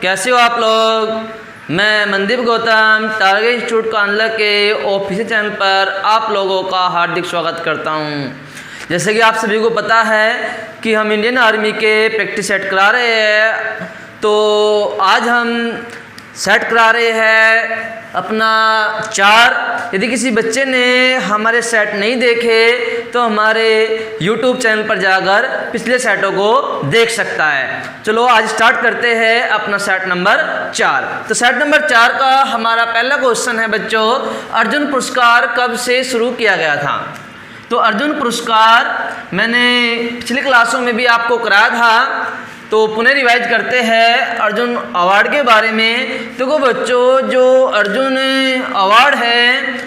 कैसे हो आप लोग। मैं मनदीप गौतम टारगेट इंस्टीट्यूट कांडला के ऑफिशियल चैनल पर आप लोगों का हार्दिक स्वागत करता हूं। जैसे कि आप सभी को पता है कि हम इंडियन आर्मी के प्रैक्टिस सेट करा रहे हैं, तो आज हम सेट करा रहे हैं अपना 4। यदि किसी बच्चे ने हमारे सेट नहीं देखे तो हमारे YouTube चैनल पर जाकर पिछले सेटों को देख सकता है। चलो आज स्टार्ट करते हैं अपना सेट नंबर 4। तो सेट नंबर 4 का हमारा पहला क्वेश्चन है बच्चों, अर्जुन पुरस्कार कब से शुरू किया गया था। तो अर्जुन पुरस्कार मैंने पिछली क्लासों में भी आपको कराया था, तो पुनः रिवाइज करते हैं अर्जुन अवार्ड के बारे में। तो बच्चों, जो अर्जुन अवार्ड है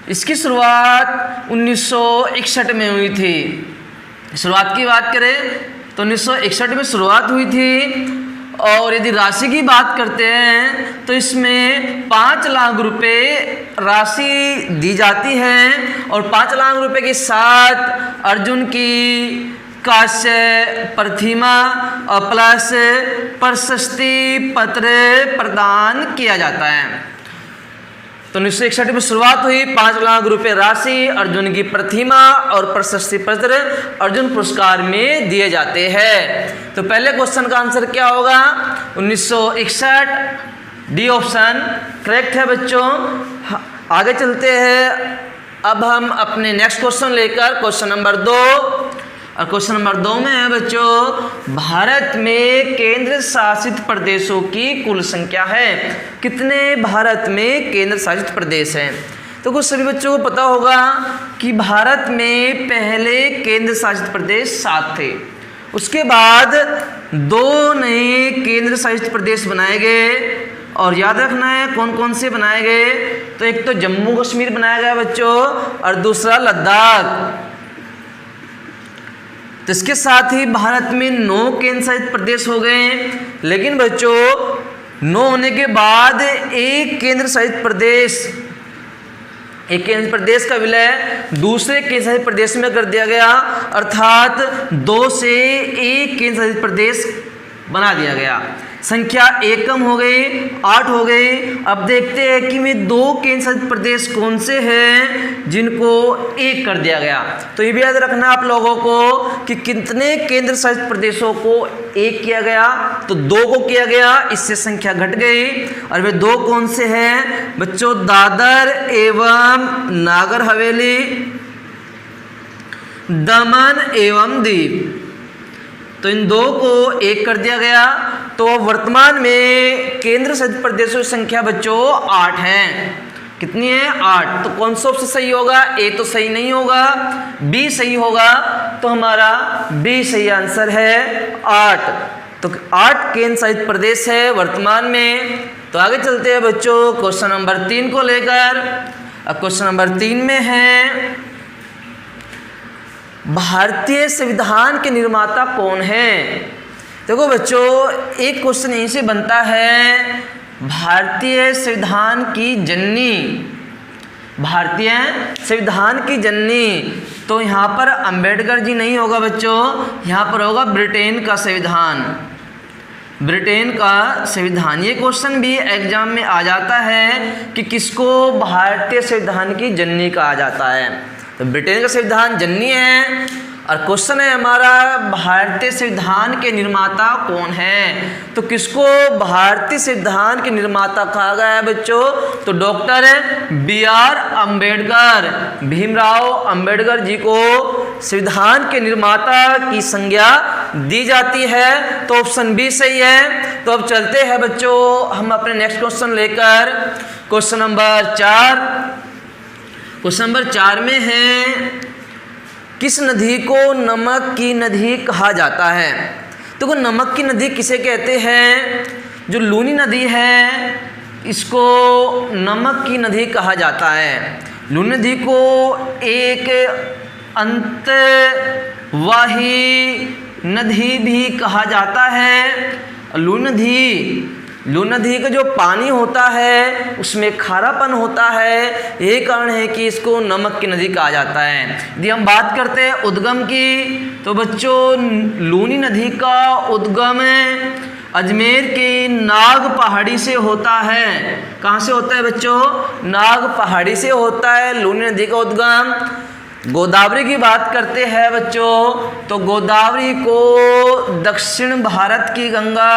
इसकी शुरुआत 1961 में हुई थी। शुरुआत की बात करें तो 1961 में शुरुआत हुई थी, और यदि राशि की बात करते हैं तो इसमें 5 लाख रुपए राशि दी जाती है, और 5 लाख रुपए के साथ अर्जुन की कांस्य प्रतिमा और प्लस प्रशस्ति पत्र प्रदान किया जाता है। तो 1961 में शुरुआत हुई, 5 लाख रुपए राशि, अर्जुन की प्रतिमा और प्रशस्ति पत्र अर्जुन पुरस्कार में दिए जाते हैं। तो पहले क्वेश्चन का आंसर क्या होगा, 1961 डी ऑप्शन करेक्ट है बच्चों। आगे चलते हैं अब हम अपने नेक्स्ट क्वेश्चन लेकर, क्वेश्चन नंबर 2। और क्वेश्चन नंबर 2 में है बच्चों, भारत में केंद्र शासित प्रदेशों की कुल संख्या है। कितने भारत में केंद्र शासित प्रदेश हैं। तो कुछ सभी बच्चों को पता होगा कि भारत में पहले केंद्र शासित प्रदेश 7 थे, उसके बाद 2 नए केंद्र शासित प्रदेश बनाए गए, और याद रखना है कौन कौन से बनाए गए। तो एक तो जम्मू कश्मीर बनाया गया बच्चों, और दूसरा लद्दाख। तो इसके साथ ही भारत में 9 केंद्र शासित प्रदेश हो गए। लेकिन बच्चों 9 होने के बाद एक केंद्र शासित प्रदेश का विलय दूसरे केंद्र शासित प्रदेश में कर दिया गया, अर्थात 2 से 1 केंद्र शासित प्रदेश बना दिया गया। संख्या 1 कम हो गई, 8 हो गई। अब देखते हैं कि वे 2 केंद्र शासित प्रदेश कौन से हैं जिनको 1 कर दिया गया। तो ये भी याद रखना आप लोगों को कि कितने केंद्र शासित प्रदेशों को 1 किया गया, तो 2 को किया गया, इससे संख्या घट गई। और वे 2 कौन से हैं बच्चों, दादर एवं नागर हवेली, दमन एवं दीव। तो इन 2 को 1 कर दिया गया। तो वर्तमान में केंद्र शासित प्रदेशों की संख्या बच्चों 8 है। कितनी है, 8। तो कौन सा ऑप्शन सही होगा, ए तो सही नहीं होगा, बी सही होगा। तो हमारा बी सही आंसर है 8। तो 8 केंद्र शासित प्रदेश है वर्तमान में। तो आगे चलते हैं बच्चों क्वेश्चन नंबर 3 को लेकर। अब क्वेश्चन नंबर 3 में है, भारतीय संविधान के निर्माता कौन है। देखो बच्चों, एक क्वेश्चन यहीं से बनता है, भारतीय संविधान की जननी, भारतीय संविधान की जननी। तो यहाँ पर अंबेडकर जी नहीं होगा बच्चों, यहाँ पर होगा ब्रिटेन का संविधान, ब्रिटेन का संविधान। ये क्वेश्चन भी एग्जाम में आ जाता है कि किसको भारतीय संविधान की जननी कहा जाता है। तो ब्रिटेन का संविधान जननी है, और क्वेश्चन है हमारा, भारतीय संविधान के निर्माता कौन है। तो किसको भारतीय संविधान के निर्माता कहा गया है बच्चों, तो डॉक्टर BR अम्बेडकर, भीमराव अम्बेडकर जी को संविधान के निर्माता की संज्ञा दी जाती है। तो ऑप्शन बी सही है। तो अब चलते हैं बच्चों हम अपने नेक्स्ट क्वेश्चन लेकर, क्वेश्चन नंबर 4। क्वेश्चन नंबर 4 में है, किस नदी को नमक की नदी कहा जाता है। तो नमक की नदी किसे कहते हैं, जो लूनी नदी है इसको नमक की नदी कहा जाता है। लूनी नदी को एक अंतर्वाही नदी भी कहा जाता है। लूनी नदी का जो पानी होता है उसमें खारापन होता है, यही कारण है कि इसको नमक की नदी कहा जाता है। यदि हम बात करते हैं उद्गम की, तो बच्चों लूनी नदी का उद्गम अजमेर की नाग पहाड़ी से होता है। कहाँ से होता है बच्चों? नाग पहाड़ी से होता है लूनी नदी का उद्गम। गोदावरी की बात करते हैं बच्चों, तो गोदावरी को दक्षिण भारत की गंगा,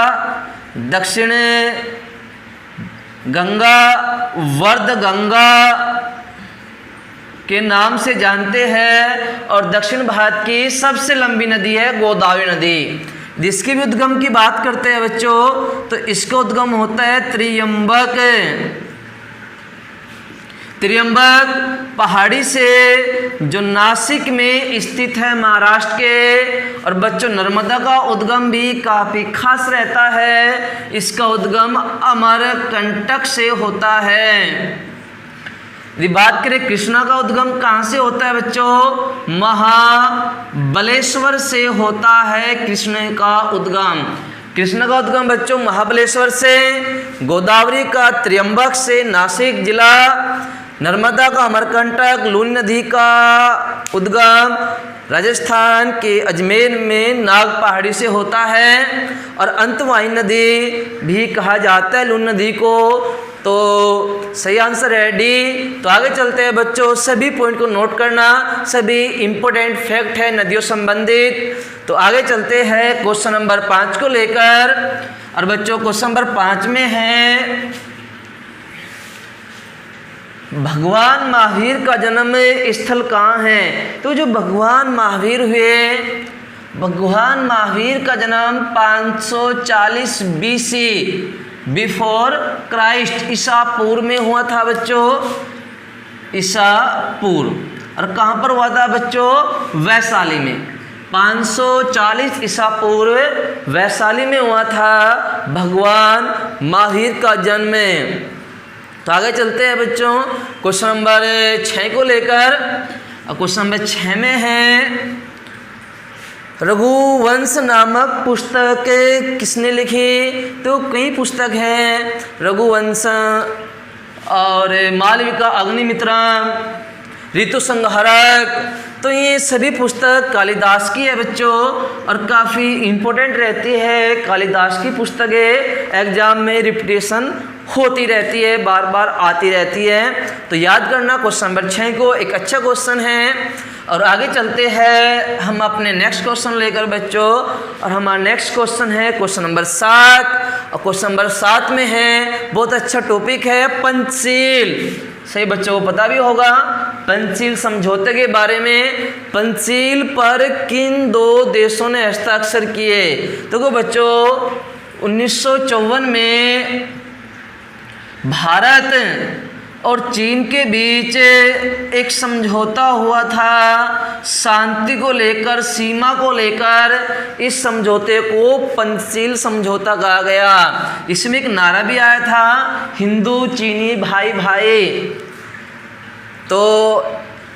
दक्षिण गंगा, वर्ध गंगा के नाम से जानते हैं और दक्षिण भारत की सबसे लंबी नदी है गोदावरी नदी। जिसकी भी उद्गम की बात करते हैं बच्चों, तो इसका उद्गम होता है त्रियंबक। त्रियंबक पहाड़ी से जो नासिक में स्थित है महाराष्ट्र के। और बच्चों नर्मदा का उद्गम भी काफ़ी खास रहता है, इसका उद्गम अमरकंटक से होता है। यदि बात करें कृष्णा का उद्गम कहाँ से होता है बच्चों? महाबलेश्वर से होता है कृष्ण का उद्गम। कृष्ण का उद्गम बच्चों महाबलेश्वर से, गोदावरी का त्रियंबक से नासिक जिला, नर्मदा का अमरकंटक, लूनी नदी का उद्गम राजस्थान के अजमेर में नाग पहाड़ी से होता है। और अंतवाहिनी नदी भी कहा जाता है लूनी नदी को। तो सही आंसर है डी। तो आगे चलते हैं बच्चों, सभी पॉइंट को नोट करना, सभी इंपॉर्टेंट फैक्ट है नदियों संबंधित। तो आगे चलते हैं क्वेश्चन नंबर 5 को लेकर। और बच्चों क्वेश्चन नंबर 5 में है भगवान महावीर का जन्म स्थल कहाँ है? तो जो भगवान महावीर हुए, भगवान महावीर का जन्म 540 BC बिफोर क्राइस्ट, ईसा पूर्व में हुआ था बच्चों, ईसा पूर्व। और कहाँ पर हुआ था बच्चों? वैशाली में। 540 ईसा पूर्व वैशाली में हुआ था भगवान महावीर का जन्म। तो आगे चलते हैं बच्चों क्वेश्चन नंबर 6 को लेकर। और क्वेश्चन नंबर 6 में है रघुवंश नामक पुस्तक किसने लिखी? तो कई पुस्तक हैं, रघुवंश और मालविका अग्निमित्रा, ऋतु संहारक। तो ये सभी पुस्तक कालिदास की है बच्चों और काफ़ी इम्पोर्टेंट रहती है। कालिदास की पुस्तकें एग्जाम में रिपीटेशन होती रहती है, बार बार आती रहती है। तो याद करना क्वेश्चन नंबर 6 को, एक अच्छा क्वेश्चन है। और आगे चलते हैं हम अपने नेक्स्ट क्वेश्चन लेकर बच्चों। और हमारा नेक्स्ट क्वेश्चन है क्वेश्चन नंबर 7। और क्वेश्चन नंबर 7 में है, बहुत अच्छा टॉपिक है, पंचशील। सही बच्चों को पता भी होगा पंचशील समझौते के बारे में। पंचशील पर किन 2 देशों ने हस्ताक्षर किए? तो बच्चों 1954 में भारत और चीन के बीच एक समझौता हुआ था शांति को लेकर, सीमा को लेकर। इस समझौते को पंचशील समझौता कहा गया। इसमें एक नारा भी आया था, हिंदू चीनी भाई भाई। तो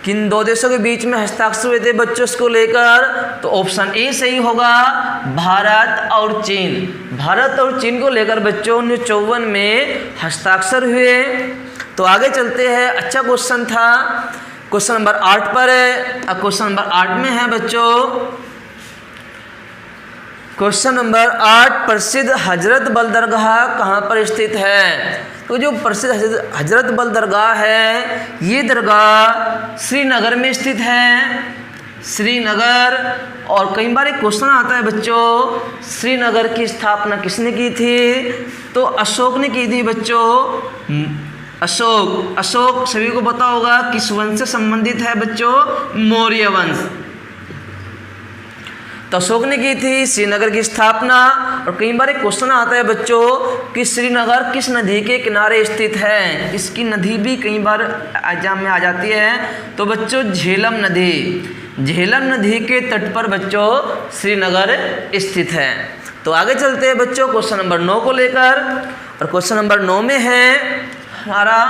किन 2 देशों के बीच में हस्ताक्षर हुए थे बच्चों इसको लेकर? तो ऑप्शन ए सही होगा, भारत और चीन। भारत और चीन को लेकर बच्चों 1954 में हस्ताक्षर हुए। तो आगे चलते हैं, अच्छा क्वेश्चन था। क्वेश्चन नंबर 8 पर है। अब क्वेश्चन नंबर 8 में है बच्चों, क्वेश्चन नंबर 8, प्रसिद्ध हजरत बल दरगाह कहाँ पर स्थित है? तो जो प्रसिद्ध हजरत बल दरगाह है, ये दरगाह श्रीनगर में स्थित है, श्रीनगर। और कई बार एक क्वेश्चन आता है बच्चों, श्रीनगर की स्थापना किसने की थी? तो अशोक ने की थी बच्चों। अशोक सभी को पता होगा किस वंश से संबंधित है बच्चों? मौर्य वंश। तो अशोक ने की थी श्रीनगर की स्थापना। और कई बार एक क्वेश्चन आता है बच्चों कि श्रीनगर किस नदी के किनारे स्थित है? इसकी नदी भी कई बार एग्जाम में आ जाती है। तो बच्चों झेलम नदी, झेलम नदी के तट पर बच्चों श्रीनगर स्थित है। तो आगे चलते हैं बच्चों क्वेश्चन नंबर 9 को लेकर। और क्वेश्चन नंबर 9 में है हमारा,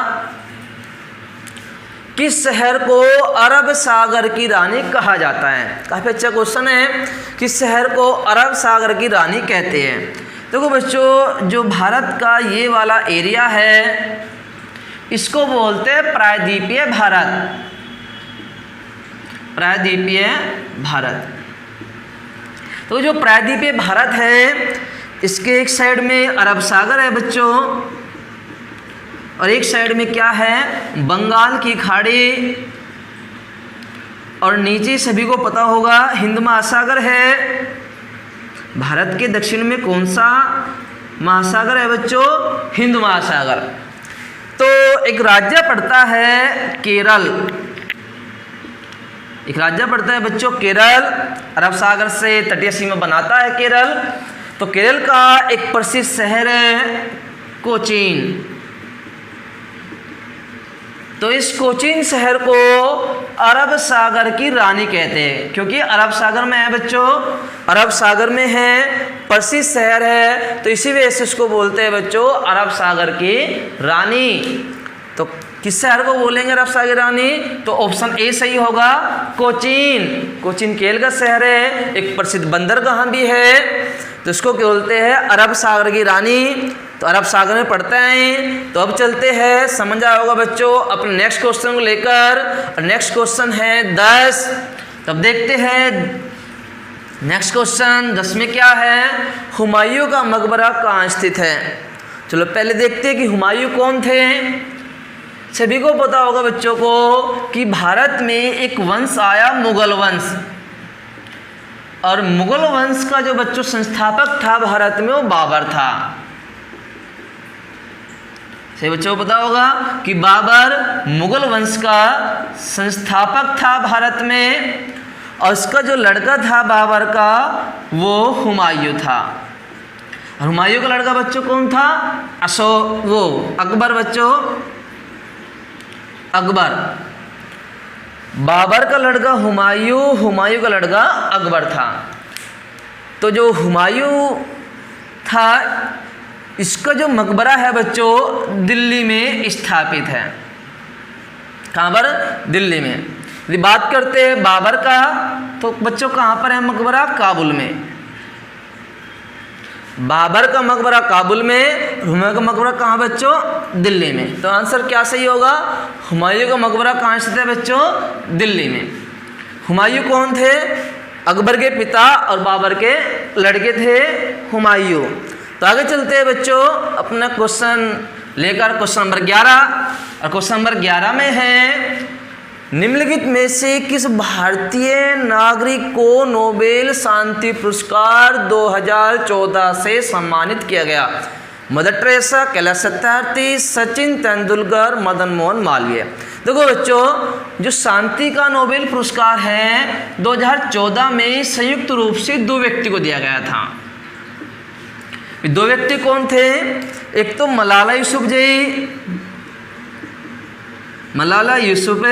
किस शहर को अरब सागर की रानी कहा जाता है? काफ़ी अच्छा क्वेश्चन है, किस शहर को अरब सागर की रानी कहते हैं? देखो बच्चों, जो भारत का ये वाला एरिया है इसको बोलते हैं प्रायद्वीपीय भारत, प्रायद्वीपीय भारत। तो जो प्रायद्वीपीय भारत है इसके एक साइड में अरब सागर है बच्चों, और एक साइड में क्या है, बंगाल की खाड़ी, और नीचे सभी को पता होगा हिंद महासागर है। भारत के दक्षिण में कौन सा महासागर है बच्चों, हिंद महासागर। तो एक राज्य पड़ता है केरल, एक राज्य पड़ता है बच्चों केरल, अरब सागर से तटीय सीमा बनाता है केरल। तो केरल का एक प्रसिद्ध शहर है कोचीन। तो इस कोचीन शहर को अरब सागर की रानी कहते हैं, क्योंकि अरब सागर में है बच्चों, अरब सागर में है, प्रसिद्ध शहर है, तो इसी वजह से इसको बोलते हैं बच्चों अरब सागर की रानी। तो किस शहर को बोलेंगे अरब सागर की रानी, तो ऑप्शन ए सही होगा, कोचीन। कोचीन केरल का शहर है, एक प्रसिद्ध बंदरगाह भी है, तो इसको क्या बोलते हैं, अरब सागर की रानी। तो अरब सागर में पड़ता है। तो अब चलते हैं, समझ आया होगा बच्चों अपने नेक्स्ट क्वेश्चन को लेकर। नेक्स्ट क्वेश्चन है 10। तब देखते हैं नेक्स्ट क्वेश्चन 10 में क्या है, हुमायूं का मकबरा कहाँ स्थित है। चलो पहले देखते हैं कि हुमायूं कौन थे। सभी को पता होगा बच्चों को कि भारत में एक वंश आया मुगल वंश, और मुगल वंश का जो बच्चों संस्थापक था भारत में वो बाबर था। सही बच्चों को पता होगा कि बाबर मुगल वंश का संस्थापक था भारत में, और उसका जो लड़का था बाबर का वो हुमायूं था। और हुमायूं का लड़का बच्चों कौन था, अकबर बच्चों, अकबर। बाबर का लड़का हुमायूं, हुमायूं का लड़का अकबर था। तो जो हुमायूं था इसका जो मकबरा है बच्चों दिल्ली में स्थापित है। कहाँ पर, दिल्ली में। यदि बात करते हैं बाबर का, तो बच्चों कहाँ पर है मकबरा, काबुल में। बाबर का मकबरा काबुल में, हुमायूं का मकबरा कहाँ बच्चों, दिल्ली में। तो आंसर क्या सही होगा, हुमायूं का मकबरा कहाँ स्थित है बच्चों, दिल्ली में। हुमायूं कौन थे, अकबर के पिता और बाबर के लड़के थे हुमायूं। तो आगे चलते हैं बच्चों अपना क्वेश्चन लेकर, क्वेश्चन नंबर 11। और क्वेश्चन नंबर 11 में है, निम्नलिखित में से किस भारतीय नागरिक को नोबेल शांति पुरस्कार 2014 से सम्मानित किया गया। Mother Teresa, Kailash Satyarthi, Sachin Tendulkar, Madan Mohan Malviya. देखो बच्चों, जो शांति का नोबेल पुरस्कार है 2014 में संयुक्त रूप से 2 व्यक्ति को दिया गया था। 2 व्यक्ति कौन थे, एक तो मलाला यूसुफजई, मलाला यूसुफजई,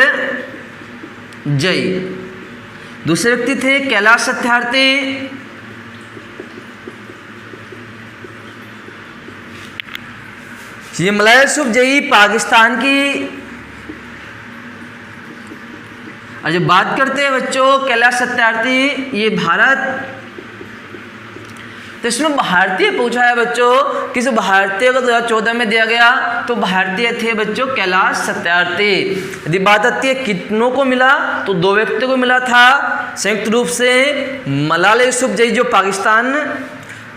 दूसरे व्यक्ति थे कैलाश सत्यार्थी। ये मलाला यूसुफजई पाकिस्तान की। और जब बात करते हैं बच्चों कैलाश सत्यार्थी, ये भारत। तो इसमें भारतीय पूछा है बच्चों, किस भारतीय को 2014 में दिया गया, तो भारतीय थे बच्चों कैलाश सत्यार्थी। यदि बात आती है कितनों को मिला, तो 2 व्यक्तियों को मिला था संयुक्त रूप से, मलाला यूसुफजई जो पाकिस्तान,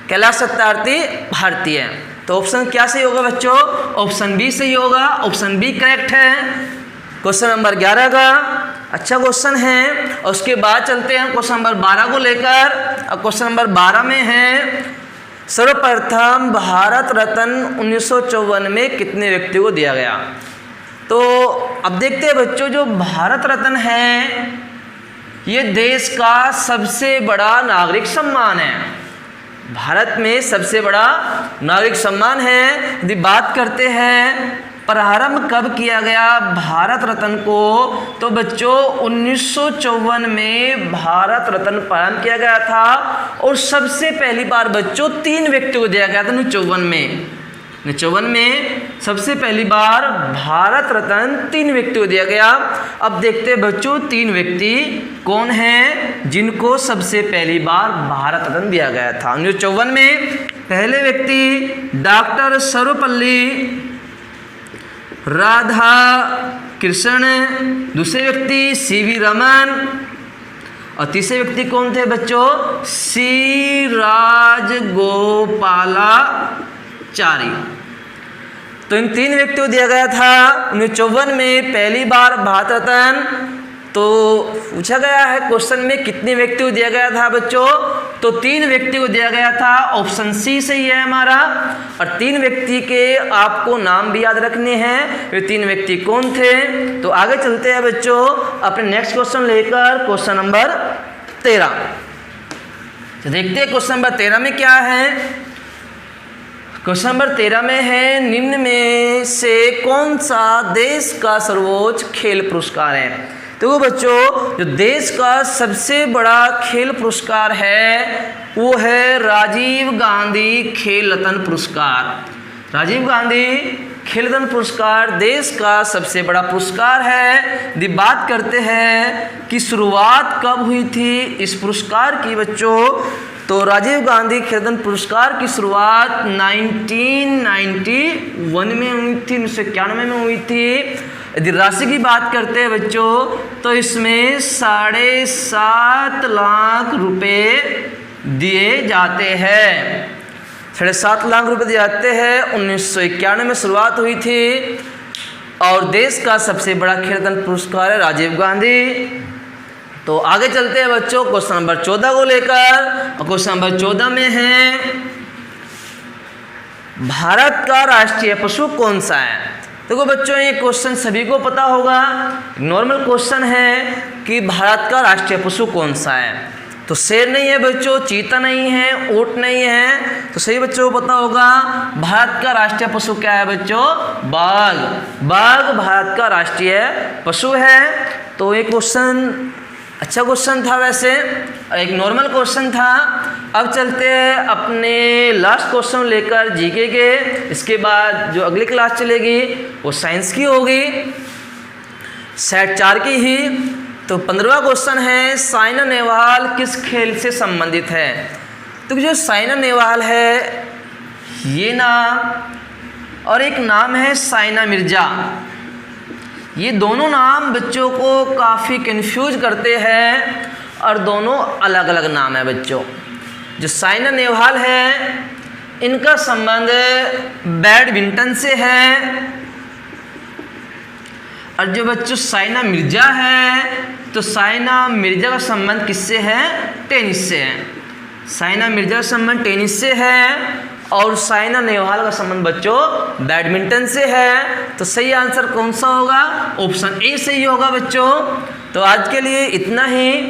कैलाश सत्यार्थी भारतीय। तो ऑप्शन क्या सही होगा बच्चों, ऑप्शन बी सही होगा, ऑप्शन बी करेक्ट है क्वेश्चन नंबर 11 का। अच्छा क्वेश्चन है। और उसके बाद चलते हैं क्वेश्चन नंबर 12 को लेकर। अब क्वेश्चन नंबर 12 में है, सर्वप्रथम भारत रत्न 1954 में कितने व्यक्ति को दिया गया। तो अब देखते हैं बच्चों, जो भारत रत्न है ये देश का सबसे बड़ा नागरिक सम्मान है, भारत में सबसे बड़ा नागरिक सम्मान है। यदि बात करते हैं प्रारंभ कब किया गया भारत रत्न को, तो बच्चों 1954 में भारत रत्न प्रारंभ किया गया था। और सबसे पहली बार बच्चों 3 व्यक्तियों को दिया गया था 1954 में सबसे पहली बार भारत रत्न 3 व्यक्तियों को दिया गया। अब देखते हैं बच्चों 3 व्यक्ति कौन हैं जिनको सबसे पहली बार भारत रत्न दिया गया था 1954 में। पहले व्यक्ति डॉक्टर सर्वपल्ली राधा कृष्ण, दूसरे व्यक्ति सीवी रमन, और तीसरे व्यक्ति कौन थे बच्चों? सी राजगोपालाचारी। तो इन 3 व्यक्तियों को दिया गया था 1954 में पहली बार भारत रत्न। तो पूछा गया है क्वेश्चन में कितने व्यक्ति को दिया गया था बच्चों? तो 3 व्यक्ति को दिया गया था, ऑप्शन सी सही है हमारा। और 3 व्यक्ति के आपको नाम भी याद रखने हैं, वे 3 व्यक्ति कौन थे। तो आगे चलते हैं बच्चों अपने नेक्स्ट क्वेश्चन लेकर, क्वेश्चन नंबर 13। तो देखते हैं क्वेश्चन नंबर 13 में क्या है। क्वेश्चन नंबर 13 में है, निम्न में से कौन सा देश का सर्वोच्च खेल पुरस्कार है? तो बच्चों जो देश का सबसे बड़ा खेल पुरस्कार है वो है राजीव गांधी खेल रत्न पुरस्कार। राजीव गांधी खेल रत्न पुरस्कार देश का सबसे बड़ा पुरस्कार है। यदि बात करते हैं कि शुरुआत कब हुई थी इस पुरस्कार की बच्चों, तो राजीव गांधी खेल रत्न पुरस्कार की शुरुआत 1991 में हुई थी, 1991 में हुई थी। यदि राशि की बात करते हैं बच्चों तो इसमें 7.5 लाख रुपए दिए जाते हैं। 7.5 लाख रुपए दिए जाते हैं। 1991 में शुरुआत हुई थी और देश का सबसे बड़ा खेल रत्न पुरस्कार है राजीव गांधी। तो आगे चलते हैं बच्चों क्वेश्चन नंबर 14 को लेकर। और क्वेश्चन नंबर 14 में है, भारत का राष्ट्रीय पशु कौन सा है? देखो बच्चों ये क्वेश्चन सभी को पता होगा, नॉर्मल क्वेश्चन है कि भारत का राष्ट्रीय पशु कौन सा है। तो शेर नहीं है बच्चों, चीता नहीं है, ऊंट नहीं है, तो सही बच्चों को पता होगा भारत का राष्ट्रीय पशु क्या है बच्चों? बाघ। बाघ भारत का राष्ट्रीय पशु है। तो ये क्वेश्चन अच्छा क्वेश्चन था वैसे, एक नॉर्मल क्वेश्चन था। अब चलते हैं अपने लास्ट क्वेश्चन लेकर जीके के। इसके बाद जो अगली क्लास चलेगी वो साइंस की होगी, सेट 4 की ही। तो 15वां क्वेश्चन है, साइना नेहवाल किस खेल से संबंधित है? तो जो साइना नेहवाल है ये नाम और एक नाम है साइना मिर्जा, ये दोनों नाम बच्चों को काफ़ी कंफ्यूज करते हैं और दोनों अलग अलग नाम है बच्चों। जो साइना नेहवाल है इनका संबंध बैडमिंटन से है, और जो बच्चों साइना मिर्जा है तो साइना मिर्जा का संबंध किससे है? टेनिस से है। साइना मिर्जा का संबंध टेनिस से है और साइना नेहवाल का संबंध बच्चों बैडमिंटन से है। तो सही आंसर कौन सा होगा? ऑप्शन ए सही होगा बच्चों। तो आज के लिए इतना ही।